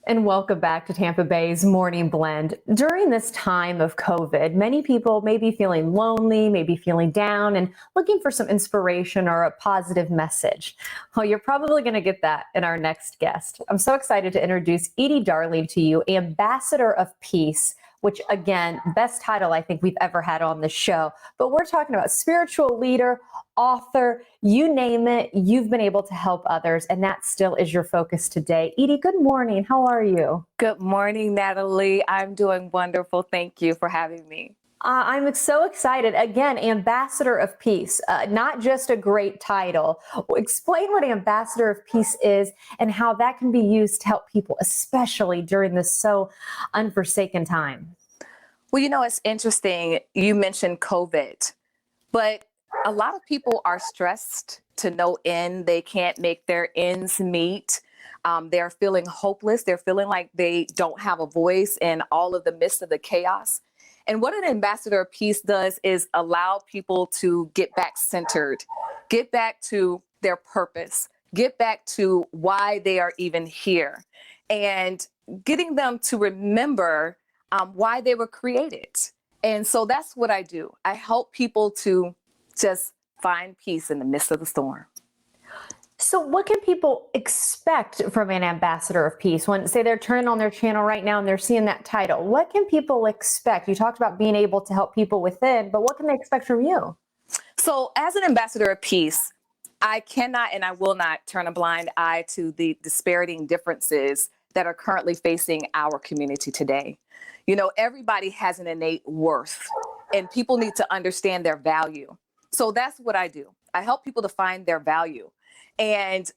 And welcome back to Tampa Bay's Morning Blend. During this time of COVID, many people may be feeling lonely, maybe feeling down, and looking for some inspiration or a positive message. Well, you're probably going to get that in our next guest. I'm so excited to introduce Edie Darling to you, Ambassador of Peace, which again, best title I think we've ever had on the show. But we're talking about spiritual leader, author, you name it, you've been able to help others, and that still is your focus today. Edie, good morning. How are you? Good morning, Natalie. I'm doing wonderful. Thank you for having me. I'm so excited. Again, Ambassador of Peace, not just a great title. Explain what Ambassador of Peace is and how that can be used to help people, especially during this so unforsaken time. Well, it's interesting. You mentioned COVID, but a lot of people are stressed to no end. They can't make their ends meet. They're feeling hopeless. They're feeling like they don't have a voice in all of the midst of the chaos. And what an ambassador of peace does is allow people to get back centered, get back to their purpose, get back to why they are even here, and getting them to remember why they were created. And so that's what I do. I help people to just find peace in the midst of the storm. So what can people expect from an ambassador of peace? When, say, they're turning on their channel right now and they're seeing that title, what can people expect? You talked about being able to help people within, but what can they expect from you? So as an ambassador of peace, I cannot and I will not turn a blind eye to the dispariting differences that are currently facing our community today. Everybody has an innate worth, and people need to understand their value. So that's what I do. I help people to find their value. And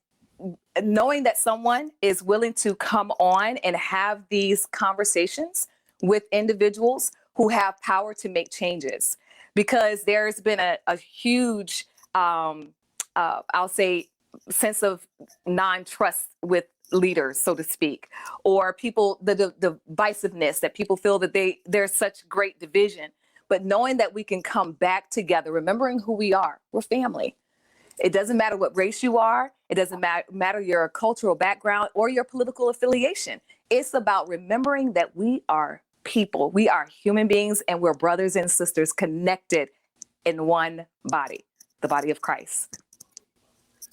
knowing that someone is willing to come on and have these conversations with individuals who have power to make changes, because there's been a huge, I'll say, sense of non-trust with leaders, so to speak, or people, the divisiveness that people feel that there's such great division. But knowing that we can come back together, remembering who we are, we're family. It doesn't matter what race you are. It doesn't matter your cultural background or your political affiliation. It's about remembering that we are people. We are human beings, and we're brothers and sisters connected in one body, the body of Christ.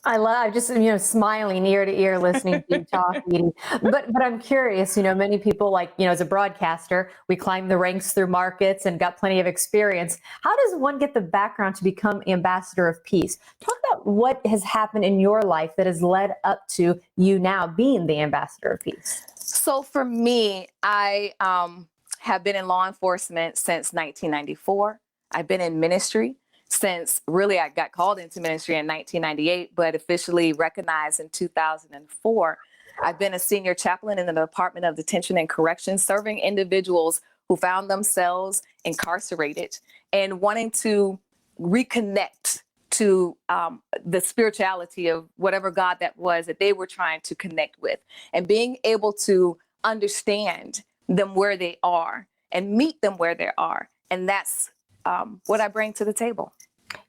I love just, smiling ear to ear listening to you talk, Edie. But I'm curious, many people as a broadcaster, we climb the ranks through markets and got plenty of experience. How does one get the background to become ambassador of peace? Talk about what has happened in your life that has led up to you now being the ambassador of peace. So for me, I have been in law enforcement since 1994. I've been in ministry since really I got called into ministry in 1998, but officially recognized in 2004. I've been a senior chaplain in the Department of Detention and Corrections, serving individuals who found themselves incarcerated and wanting to reconnect to the spirituality of whatever God that was that they were trying to connect with, and being able to understand them where they are and meet them where they are. And that's what I bring to the table.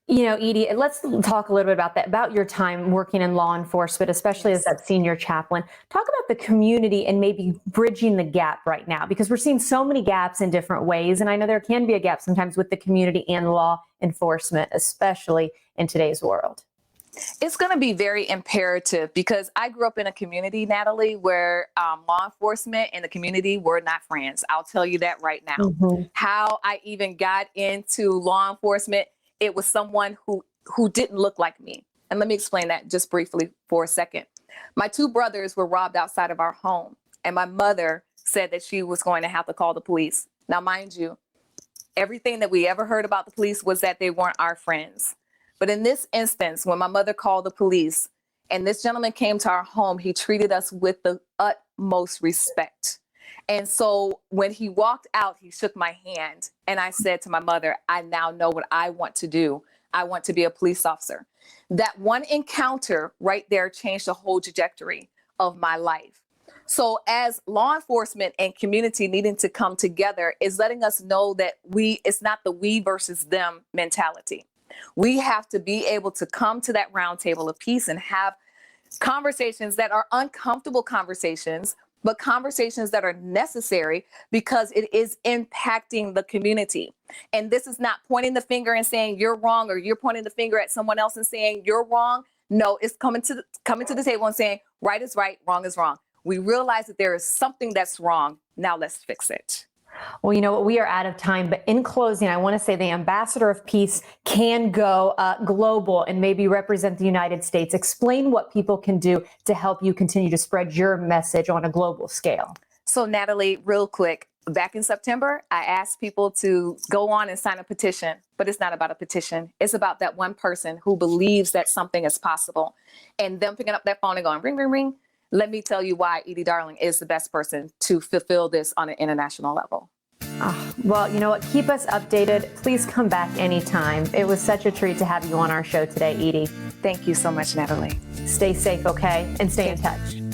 Edie, let's talk a little bit about that, about your time working in law enforcement, especially as that senior chaplain. Talk about the community and maybe bridging the gap right now, because we're seeing so many gaps in different ways. And I know there can be a gap sometimes with the community and law enforcement, especially in today's world. It's going to be very imperative, because I grew up in a community, Natalie, where law enforcement and the community were not friends. I'll tell you that right now. Mm-hmm. How I even got into law enforcement, it was someone who didn't look like me. And let me explain that just briefly for a second. My two brothers were robbed outside of our home, and my mother said that she was going to have to call the police. Now, mind you, everything that we ever heard about the police was that they weren't our friends. But in this instance, when my mother called the police and this gentleman came to our home, he treated us with the utmost respect. And so when he walked out, he shook my hand, and I said to my mother, I now know what I want to do. I want to be a police officer. That one encounter right there changed the whole trajectory of my life. So as law enforcement and community needing to come together is letting us know that it's not the we versus them mentality. We have to be able to come to that round table of peace and have conversations that are uncomfortable conversations, but conversations that are necessary because it is impacting the community. And this is not pointing the finger and saying you're wrong, or you're pointing the finger at someone else and saying you're wrong. No, it's coming to the table and saying right is right, wrong is wrong. We realize that there is something that's wrong. Now let's fix it. Well, you know what, we are out of time, but in closing, I want to say the ambassador of peace can go global and maybe represent the United States. Explain what people can do to help you continue to spread your message on a global scale. So Natalie, real quick, back in September, I asked people to go on and sign a petition, but it's not about a petition. It's about that one person who believes that something is possible, and them picking up that phone and going, ring, ring, ring. Let me tell you why Edie Darling is the best person to fulfill this on an international level. Well, you know what? Keep us updated. Please come back anytime. It was such a treat to have you on our show today, Edie. Thank you so much, Natalie. Stay safe, okay? And stay in touch.